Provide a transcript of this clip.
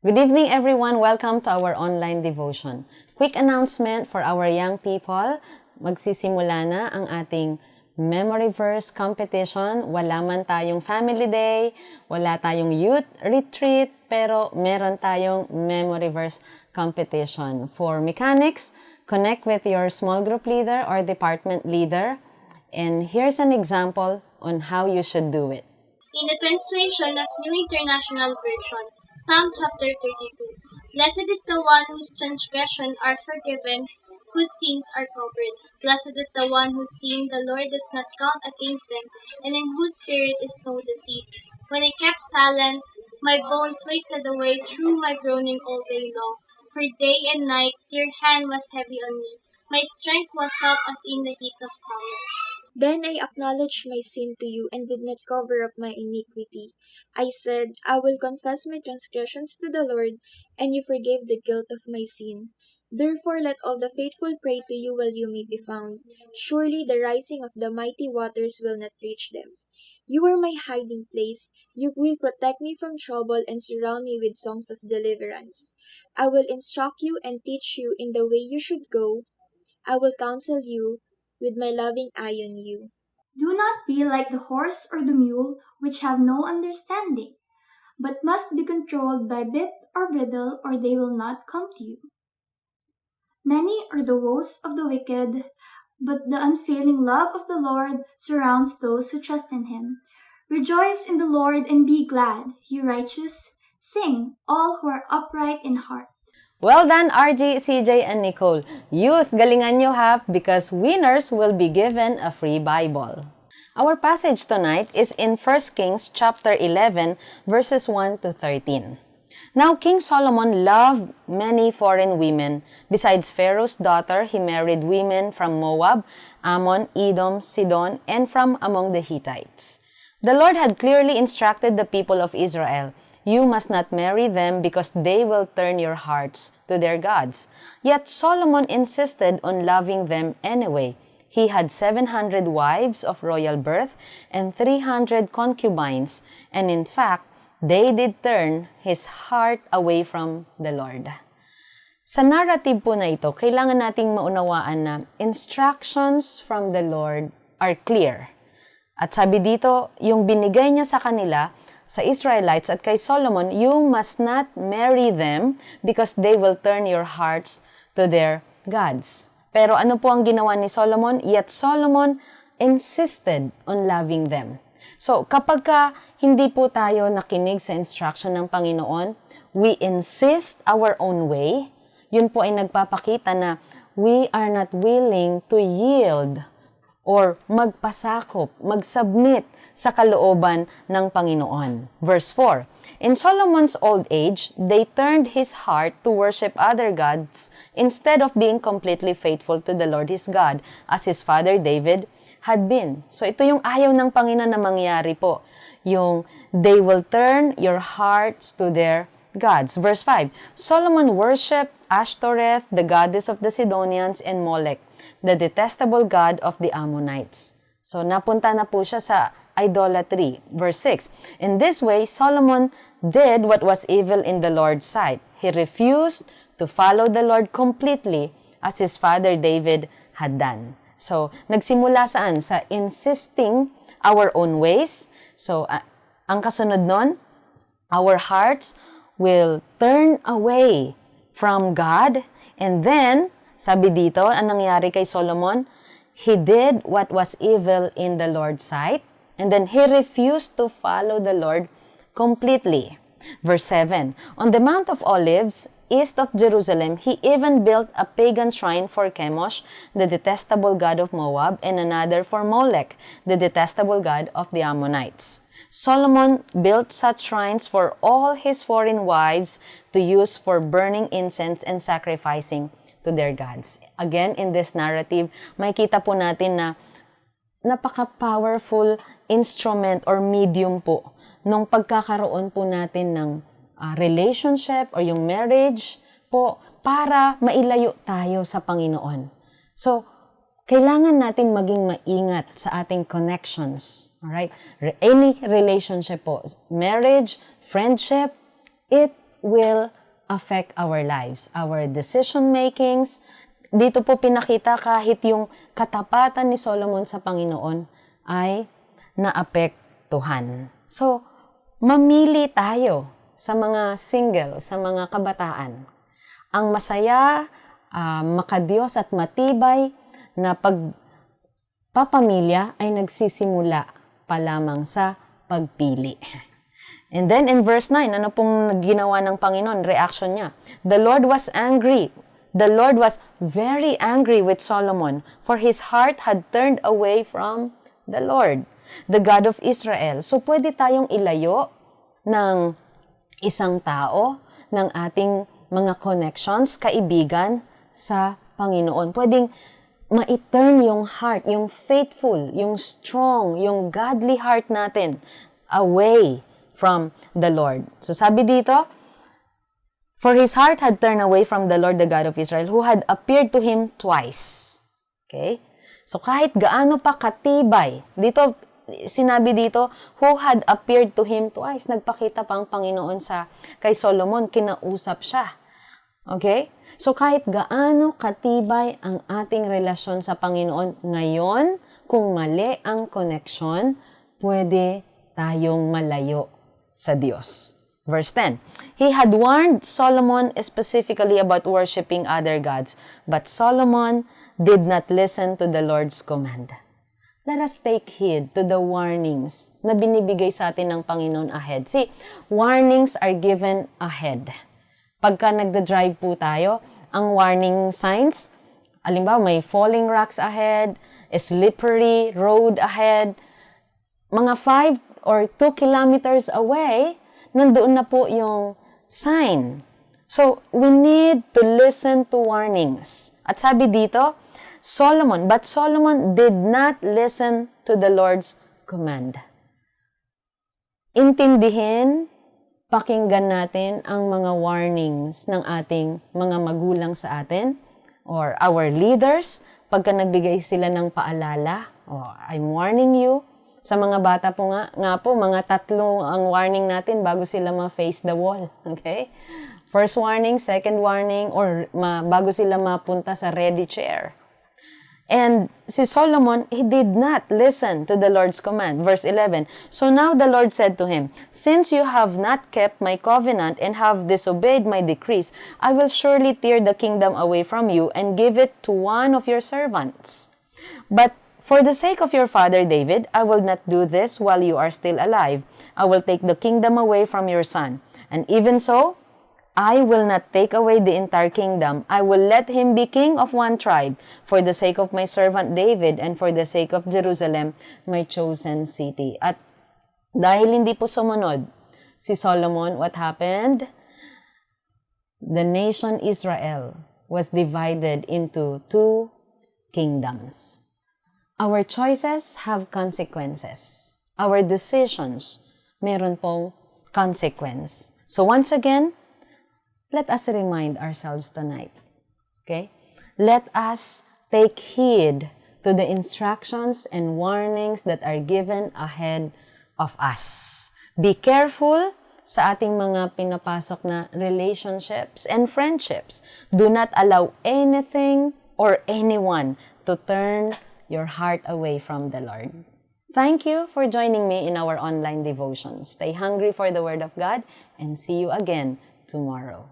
Good evening, everyone. Welcome to our online devotion. Quick announcement for our young people. Magsisimula na ang ating memory verse competition. Wala man tayong family day, wala tayong youth retreat, pero meron tayong memory verse competition. For mechanics, connect with your small group leader or department leader. And here's an example on how you should do it. In the translation of New International Version, Psalm chapter 32, Blessed is the one whose transgressions are forgiven, whose sins are covered. Blessed is the one whose sin the Lord does not count against them, and in whose spirit is no deceit. When I kept silent, my bones wasted away through my groaning all day long. For day and night your hand was heavy on me. My strength was up as in the heat of summer. Then I acknowledged my sin to you and did not cover up my iniquity. I said, I will confess my transgressions to the Lord, and you forgave the guilt of my sin. Therefore let all the faithful pray to you while you may be found. Surely the rising of the mighty waters will not reach them. You are my hiding place. You will protect me from trouble and surround me with songs of deliverance. I will instruct you and teach you in the way you should go. I will counsel you with my loving eye on you. Do not be like the horse or the mule, which have no understanding, but must be controlled by bit or bridle, or they will not come to you. Many are the woes of the wicked, but the unfailing love of the Lord surrounds those who trust in him. Rejoice in the Lord and be glad, you righteous. Sing, all who are upright in heart. Well done, RG, CJ, and Nicole. Youth, galingan nyo ha, because winners will be given a free Bible. Our passage tonight is in 1 Kings chapter 11, verses 1 to 13. Now, King Solomon loved many foreign women. Besides Pharaoh's daughter, he married women from Moab, Ammon, Edom, Sidon, and from among the Hittites. The Lord had clearly instructed the people of Israel, you must not marry them because they will turn your hearts to their gods. Yet Solomon insisted on loving them anyway. He had 700 wives of royal birth and 300 concubines, and in fact, they did turn his heart away from the Lord. Sa narrative po na ito, kailangan nating maunawaan na instructions from the Lord are clear. At sabi dito, yung binigay niya sa kanila, sa Israelites at kay Solomon, you must not marry them because they will turn your hearts to their gods. Pero ano po ang ginawa ni Solomon? Yet Solomon insisted on loving them. So, kapag hindi po tayo nakinig sa instruction ng Panginoon, we insist our own way, yun po ay nagpapakita na we are not willing to yield or magpasakop, mag-submit sa kalooban ng Panginoon. Verse 4, in Solomon's old age, they turned his heart to worship other gods instead of being completely faithful to the Lord his God, as his father David had been. So ito yung ayaw ng Panginoon na mangyari po. Yung they will turn your hearts to their gods. Verse 5, Solomon worshipped Ashtoreth, the goddess of the Sidonians, and Molech, the detestable god of the Ammonites. So napunta na po siya sa idolatry. Verse 6, in this way, Solomon did what was evil in the Lord's sight. He refused to follow the Lord completely as his father David had done. So, nagsimula saan? Sa insisting our own ways. So, ang kasunod nun, our hearts will turn away from God. And then, sabi dito, ang nangyari kay Solomon, he did what was evil in the Lord's sight. And then he refused to follow the Lord completely. Verse 7, on the Mount of Olives, east of Jerusalem, he even built a pagan shrine for Chemosh, the detestable god of Moab, and another for Molech, the detestable god of the Ammonites. Solomon built such shrines for all his foreign wives to use for burning incense and sacrificing to their gods. Again, in this narrative, makita po natin na napaka-powerful instrument or medium po nung pagkakaroon po natin ng relationship or yung marriage po para mailayo tayo sa Panginoon. So, kailangan natin maging maingat sa ating connections. Alright? Any relationship po, marriage, friendship, it will affect our lives, our decision makings. Dito po pinakita kahit yung katapatan ni Solomon sa Panginoon ay naapektuhan. So, mamili tayo sa mga single, sa mga kabataan. Ang masaya, makadiyos at matibay na pagpapamilya ay nagsisimula pa lamang sa pagpili. And then in verse 9, ano pong ginawa ng Panginoon? Reaction niya. The Lord was angry. The Lord was very angry with Solomon, for his heart had turned away from the Lord, the God of Israel. So pwede tayong ilayo ng isang tao, ng ating mga connections, kaibigan sa Panginoon. Pwedeng ma-turn yung heart, yung faithful, yung strong, yung godly heart natin away from the Lord. So sabi dito, for his heart had turned away from the Lord, the God of Israel, who had appeared to him twice. Okay? So kahit gaano pa katibay, dito, sinabi dito, who had appeared to him twice. Nagpakita pa ang Panginoon kay Solomon, kinausap siya. Okay? So kahit gaano katibay ang ating relasyon sa Panginoon, ngayon, kung mali ang connection, pwede tayong malayo sa Diyos. Verse 10, he had warned Solomon specifically about worshiping other gods, but Solomon did not listen to the Lord's command. Let us take heed to the warnings na binibigay sa atin ng Panginoon ahead. See, warnings are given ahead. Pagka nagda-drive po tayo, ang warning signs, alimbawa may falling rocks ahead, a slippery road ahead, mga 5 or 2 kilometers away, nandoon na po yung sign. So, we need to listen to warnings. At sabi dito, but Solomon did not listen to the Lord's command. Intindihin, pakinggan natin ang mga warnings ng ating mga magulang sa atin or our leaders pagka nagbigay sila ng paalala. I'm warning you. Sa mga bata po nga po, mga 3 ang warning natin bago sila ma-face the wall. Okay? First warning, second warning, or bago sila mapunta sa ready chair. And si Solomon, he did not listen to the Lord's command. Verse 11, so now the Lord said to him, since you have not kept my covenant and have disobeyed my decrees, I will surely tear the kingdom away from you and give it to one of your servants. But for the sake of your father David, I will not do this while you are still alive. I will take the kingdom away from your son. And even so, I will not take away the entire kingdom. I will let him be king of one tribe, for the sake of my servant David and for the sake of Jerusalem, my chosen city. At dahil hindi po sumunod si Solomon, what happened? The nation Israel was divided into 2 kingdoms. Our choices have consequences. Our decisions, meron pong consequence. So once again, let us remind ourselves tonight. Okay? Let us take heed to the instructions and warnings that are given ahead of us. Be careful sa ating mga pinapasok na relationships and friendships. Do not allow anything or anyone to turn your heart away from the Lord. Thank you for joining me in our online devotion. Stay hungry for the Word of God and see you again tomorrow.